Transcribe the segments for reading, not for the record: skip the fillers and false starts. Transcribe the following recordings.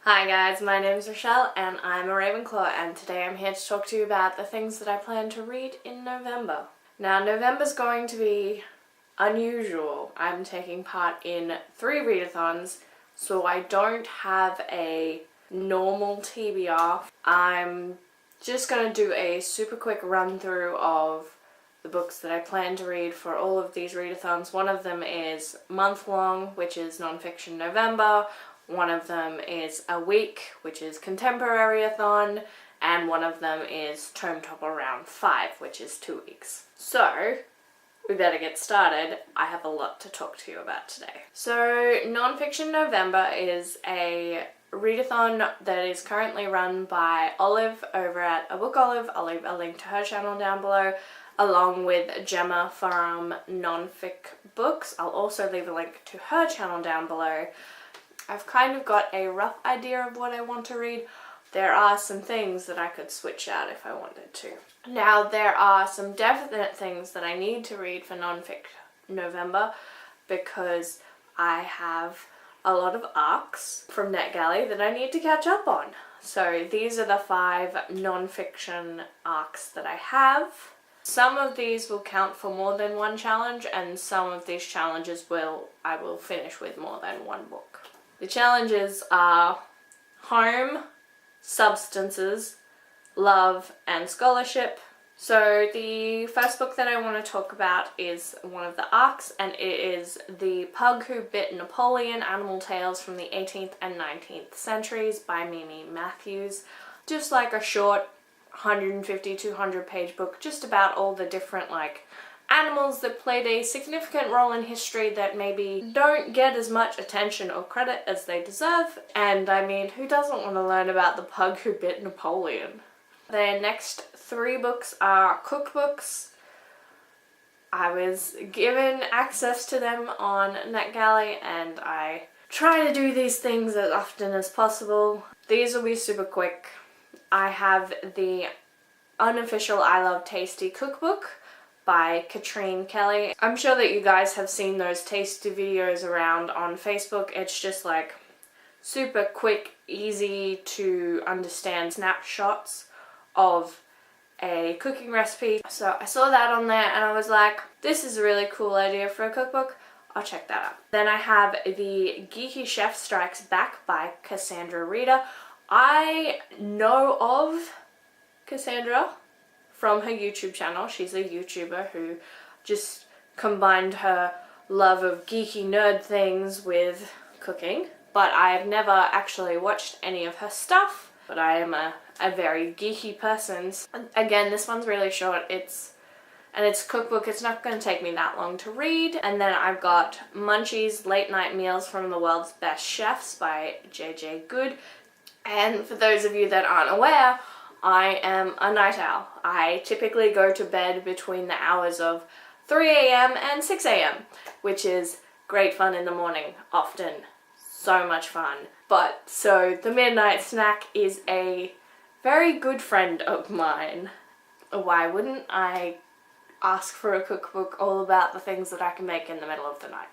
Hi guys, my name is Rochelle and I'm a Ravenclaw, and today I'm here to talk to you about the things that I plan to read in November. Now, November's going to be unusual. I'm taking part in 3 readathons, so I don't have a normal TBR. I'm just going to do a super quick run through of the books that I plan to read for all of these readathons. One of them is month-long, which is Nonfiction November. One of them is a week, which is ContemporaryAthon, and one of them is Tome Topple round 5, which is 2 weeks. So, we better get started. I have a lot to talk to you about today. So, Nonfiction November is a readathon that is currently run by Olive over at A Book Olive. I'll leave a link to her channel down below, along with Gemma from Nonfic Books. I'll also leave a link to her channel down below. I've kind of got a rough idea of what I want to read. There are some things that I could switch out if I wanted to. Now, there are some definite things that I need to read for Nonfic November because I have a lot of arcs from NetGalley that I need to catch up on. So these are the 5 nonfiction arcs that I have. Some of these will count for more than one challenge, and some of these challenges I will finish with more than one book. The challenges are home, substances, love, and scholarship. So the first book that I want to talk about is one of the arcs, and it is The Pug Who Bit Napoleon, Animal Tales from the 18th and 19th Centuries by Mimi Matthews. Just like a short 150-200 page book, just about all the different animals that played a significant role in history that maybe don't get as much attention or credit as they deserve. And I mean, who doesn't want to learn about the pug who bit Napoleon? The next 3 books are cookbooks. I was given access to them on NetGalley, and I try to do these things as often as possible. These will be super quick. I have the unofficial I Love Tasty cookbook by Katrine Kelly. I'm sure that you guys have seen those tasty videos around on Facebook. It's just super quick, easy to understand snapshots of a cooking recipe. So I saw that on there and I was like, this is a really cool idea for a cookbook. I'll check that out. Then I have The Geeky Chef Strikes Back by Cassandra Reader. I know of Cassandra from her YouTube channel. She's a YouTuber who just combined her love of geeky nerd things with cooking, but I've never actually watched any of her stuff, but I am a very geeky person. Again, this one's really short. It's cookbook. It's not going to take me that long to read. And then I've got Munchie's Late Night Meals from the World's Best Chefs by J.J. Good. And for those of you that aren't aware, I am a night owl. I typically go to bed between the hours of 3 a.m. and 6 a.m., which is great fun in the morning, often. So much fun. But, so the midnight snack is a very good friend of mine. Why wouldn't I ask for a cookbook all about the things that I can make in the middle of the night?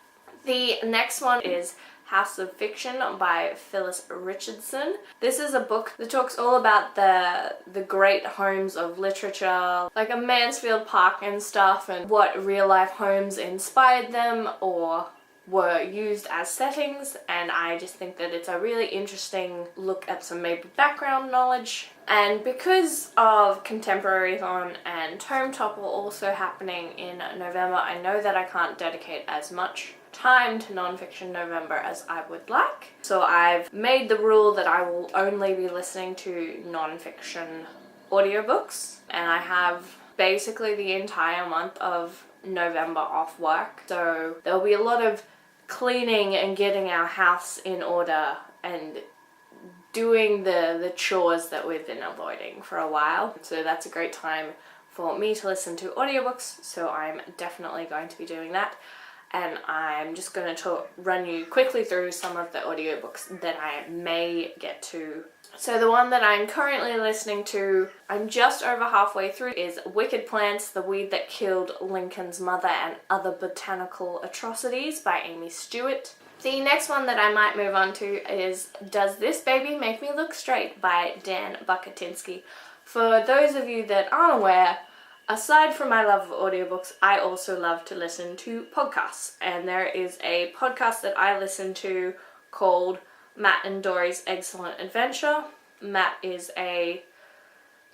The next one is House of Fiction by Phyllis Richardson. This is a book that talks all about the great homes of literature, like a Mansfield Park and stuff, and what real life homes inspired them or were used as settings, and I just think that it's a really interesting look at some maybe background knowledge. And because of ContemporaryAthon and Tome Topple also happening in November, I know that I can't dedicate as much time to Nonfiction November as I would like. So I've made the rule that I will only be listening to nonfiction audiobooks, and I have basically the entire month of November off work. So there'll be a lot of cleaning and getting our house in order and doing the chores that we've been avoiding for a while. So that's a great time for me to listen to audiobooks, so I'm definitely going to be doing that. And I'm just going to run you quickly through some of the audiobooks that I may get to. So the one that I'm currently listening to, I'm just over halfway through, is Wicked Plants, The Weed That Killed Lincoln's Mother and Other Botanical Atrocities by Amy Stewart. The next one that I might move on to is Does This Baby Make Me Look Straight by Dan Bukatinsky. For those of you that aren't aware, aside from my love of audiobooks, I also love to listen to podcasts. And there is a podcast that I listen to called Matt and Dory's Excellent Adventure. Matt is a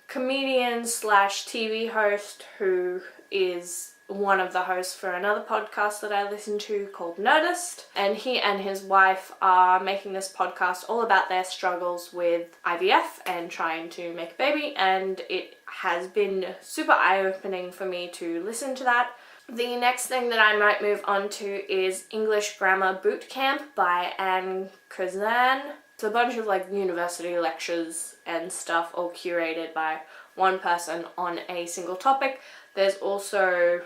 comedian slash TV host who is one of the hosts for another podcast that I listen to called Nerdist, and he and his wife are making this podcast all about their struggles with IVF and trying to make a baby, and it has been super eye-opening for me to listen to that. The next thing that I might move on to is English Grammar Boot Camp by Anne Kazan. It's a bunch of university lectures and stuff all curated by one person on a single topic. There's also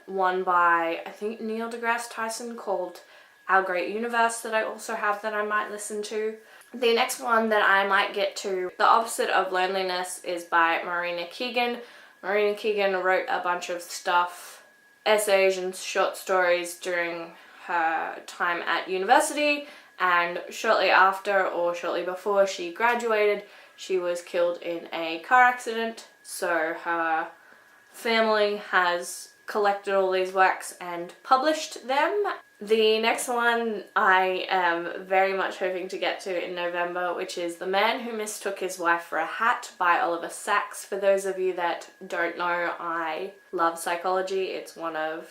one by, I think, Neil deGrasse Tyson called Our Great Universe that I also have that I might listen to. The next one that I might get to, The Opposite of Loneliness, is by Marina Keegan. Marina Keegan wrote a bunch of stuff, essays and short stories during her time at university, and shortly after or shortly before she graduated, she was killed in a car accident. So her family has collected all these works and published them. The next one I am very much hoping to get to in November, which is The Man Who Mistook His Wife for a Hat by Oliver Sacks. For those of you that don't know, I love psychology. It's one of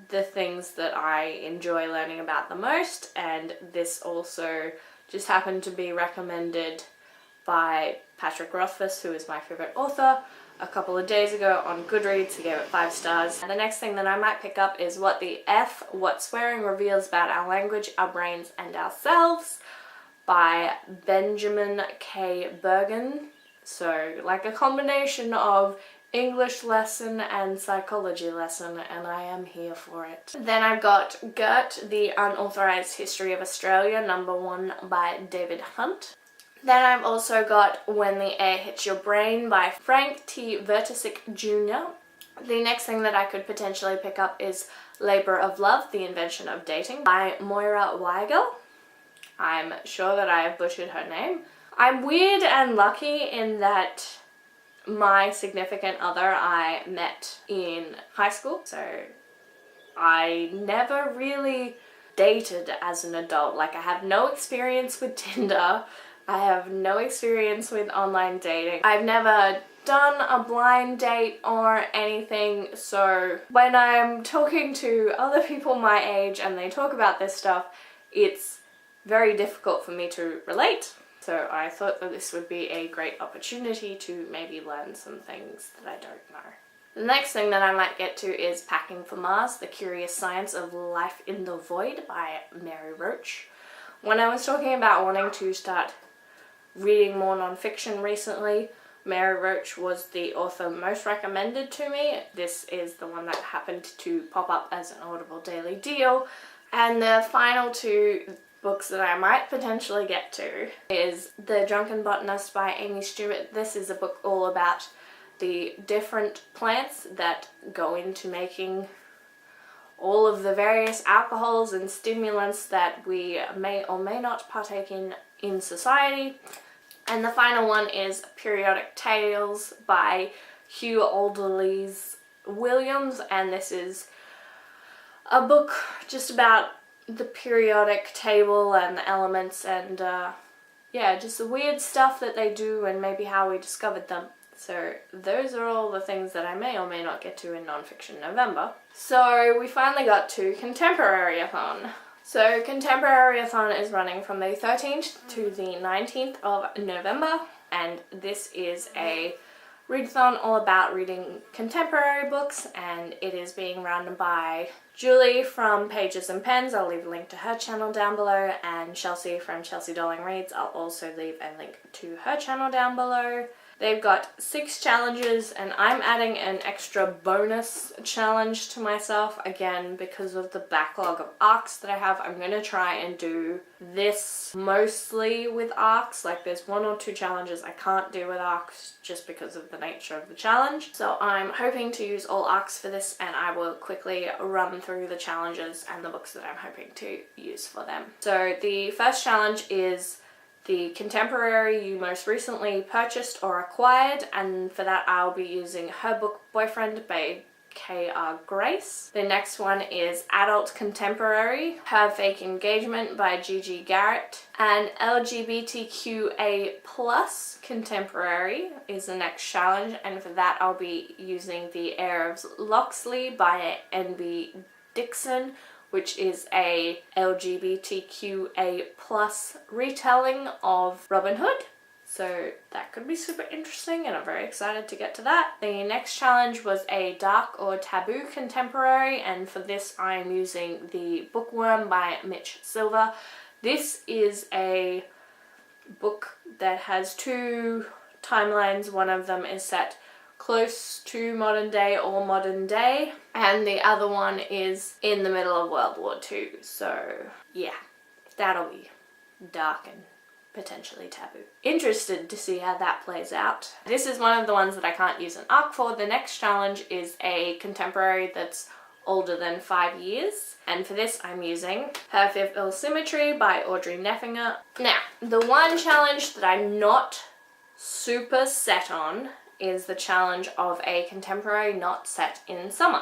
the things that I enjoy learning about the most, and this also just happened to be recommended by Patrick Rothfuss, who is my favourite author, a couple of days ago on Goodreads. He gave it 5 stars. And the next thing that I might pick up is What the F? What Swearing Reveals About Our Language, Our Brains and Ourselves by Benjamin K. Bergen. So a combination of English lesson and psychology lesson, and I am here for it. Then I've got Gert, The Unauthorized History of Australia, #1 by David Hunt. Then I've also got When the Air Hits Your Brain by Frank T. Vertisic Jr. The next thing that I could potentially pick up is Labor of Love, The Invention of Dating by Moira Weigel. I'm sure that I have butchered her name. I'm weird and lucky in that my significant other I met in high school, so I never really dated as an adult. I have no experience with Tinder. I have no experience with online dating. I've never done a blind date or anything, so when I'm talking to other people my age and they talk about this stuff, it's very difficult for me to relate. So I thought that this would be a great opportunity to maybe learn some things that I don't know. The next thing that I might get to is Packing for Mars, The Curious Science of Life in the Void by Mary Roach. When I was talking about wanting to start reading more nonfiction recently, Mary Roach was the author most recommended to me. This is the one that happened to pop up as an Audible Daily Deal. And the final 2 books that I might potentially get to is The Drunken Botanist by Amy Stewart. This is a book all about the different plants that go into making all of the various alcohols and stimulants that we may or may not partake in society. And the final one is Periodic Tales by Hugh Alderleys Williams, and this is a book just about the periodic table and the elements and just the weird stuff that they do and maybe how we discovered them. So those are all the things that I may or may not get to in Nonfiction November. So we finally got to ContemporaryAthon. So ContemporaryAthon is running from the 13th to the 19th of November, and this is a readathon all about reading contemporary books, and it is being run by Julie from Pages and Pens. I'll leave a link to her channel down below, and Chelsea from Chelsea Darling Reads. I'll also leave a link to her channel down below. They've got 6 challenges, and I'm adding an extra bonus challenge to myself, again because of the backlog of arcs that I have. I'm going to try and do this mostly with arcs. Like, there's 1 or 2 challenges I can't do with arcs just because of the nature of the challenge. So I'm hoping to use all arcs for this, and I will quickly run through the challenges and the books that I'm hoping to use for them. So the first challenge is the contemporary you most recently purchased or acquired, and for that I'll be using Her Book Boyfriend by K.R. Grace. The next one is Adult Contemporary, Her Fake Engagement by Gigi Garrett. And LGBTQA plus Contemporary is the next challenge, and for that I'll be using The Heir of Locksley by N.B. Dixon, which is a LGBTQA plus retelling of Robin Hood. So that could be super interesting, and I'm very excited to get to that. The next challenge was a dark or taboo contemporary, and for this I'm using The Bookworm by Mitch Silver. This is a book that has 2 timelines. One of them is set close to modern day or modern day, and the other one is in the middle of World War II. So yeah, that'll be dark and potentially taboo. Interested to see how that plays out. This is one of the ones that I can't use an arc for. The next challenge is a contemporary that's older than 5 years, and for this I'm using Her Fifth Ill Symmetry by Audrey Neffinger. Now, the one challenge that I'm not super set on is the challenge of a contemporary not set in summer.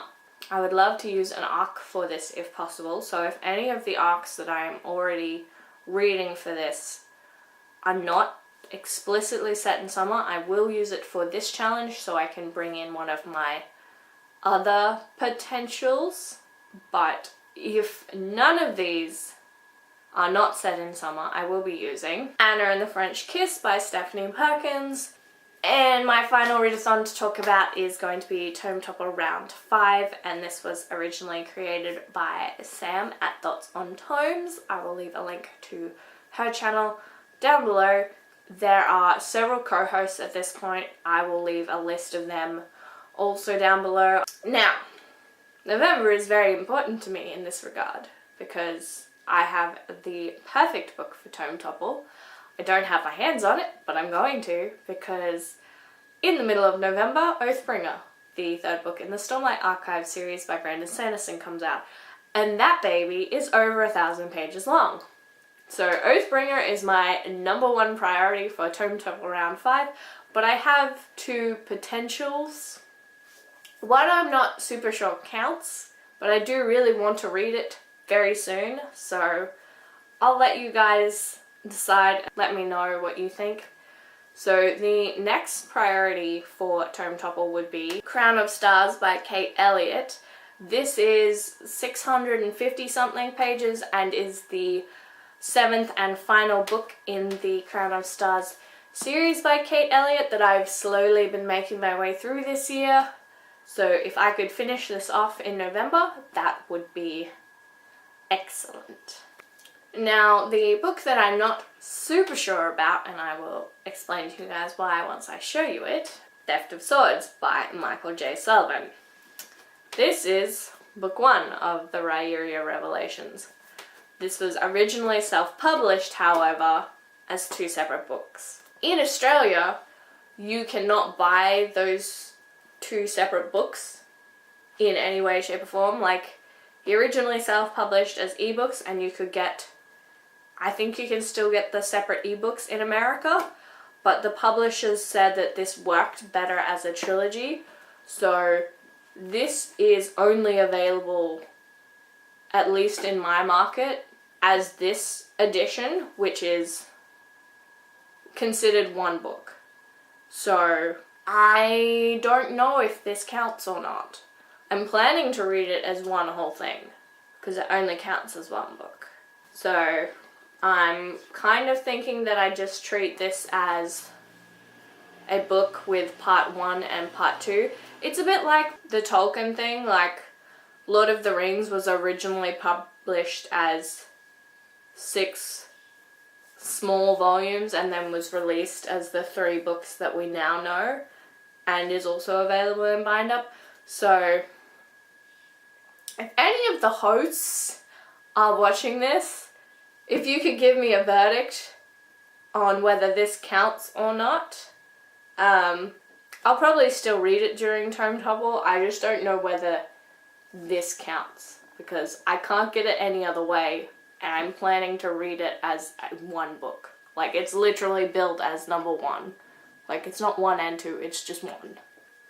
I would love to use an arc for this if possible, so if any of the arcs that I'm already reading for this are not explicitly set in summer, I will use it for this challenge so I can bring in one of my other potentials. But if none of these are not set in summer, I will be using Anna and the French Kiss by Stephanie Perkins. And my final readathon to talk about is going to be Tome Topple Round 5, and this was originally created by Sam at Thoughts on Tomes. I will leave a link to her channel down below. There are several co-hosts at this point. I will leave a list of them also down below. Now, November is very important to me in this regard because I have the perfect book for Tome Topple. I don't have my hands on it, but I'm going to, because in the middle of November, Oathbringer, the 3rd book in the Stormlight Archive series by Brandon Sanderson, comes out, and that baby is over 1,000 pages long. So Oathbringer is my #1 priority for Tome Topple Round 5, but I have 2 potentials. One I'm not super sure counts, but I do really want to read it very soon, so I'll let you guys decide. Let me know what you think. So the next priority for Tome Topple would be Crown of Stars by Kate Elliott. This is 650 something pages and is the 7th and final book in the Crown of Stars series by Kate Elliott that I've slowly been making my way through this year. So if I could finish this off in November, that would be excellent. Now, the book that I'm not super sure about, and I will explain to you guys why once I show you it, Theft of Swords by Michael J. Sullivan. This is book 1 of the Rhaeria Revelations. This was originally self-published, however, as 2 separate books. In Australia, you cannot buy those 2 separate books in any way, shape or form. Like, he originally self-published as ebooks, and you could get, I think you can still get the separate ebooks in America, but the publishers said that this worked better as a trilogy, so this is only available, at least in my market, as this edition, which is considered 1 book. So I don't know if this counts or not. I'm planning to read it as one whole thing, because it only counts as 1 book. So I'm kind of thinking that I just treat this as a book with part 1 and part 2. It's a bit like the Tolkien thing, like Lord of the Rings was originally published as 6 small volumes and then was released as the 3 books that we now know, and is also available in bind-up. So if any of the hosts are watching this, if you could give me a verdict on whether this counts or not, I'll probably still read it during Tome Topple. I just don't know whether this counts, because I can't get it any other way, and I'm planning to read it as 1 book. Like, it's literally billed as number 1. Like, it's not 1 and 2, it's just 1.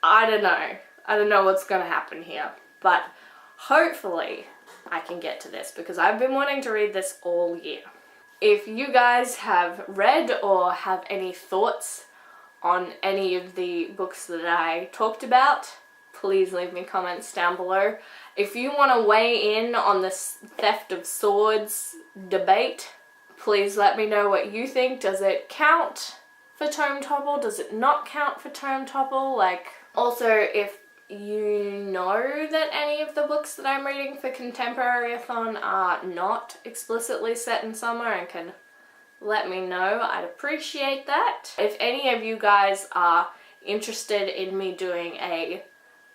I don't know. I don't know what's gonna happen here, but hopefully I can get to this, because I've been wanting to read this all year. If you guys have read or have any thoughts on any of the books that I talked about, please leave me comments down below. If you want to weigh in on this theft of swords debate, please let me know what you think. Does it count for Tome Topple? Does it not count for Tome Topple? Like, also, if you know that any of the books that I'm reading for ContemporaryAthon are not explicitly set in summer and can let me know, I'd appreciate that. If any of you guys are interested in me doing a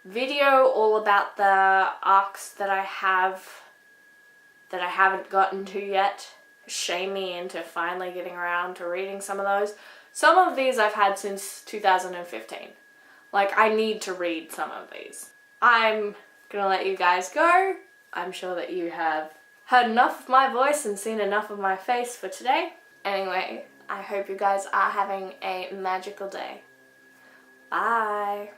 video all about the arcs that I haven't gotten to yet, shame me into finally getting around to reading some of those. Some of these I've had since 2015. Like, I need to read some of these. I'm gonna let you guys go. I'm sure that you have heard enough of my voice and seen enough of my face for today. Anyway, I hope you guys are having a magical day. Bye!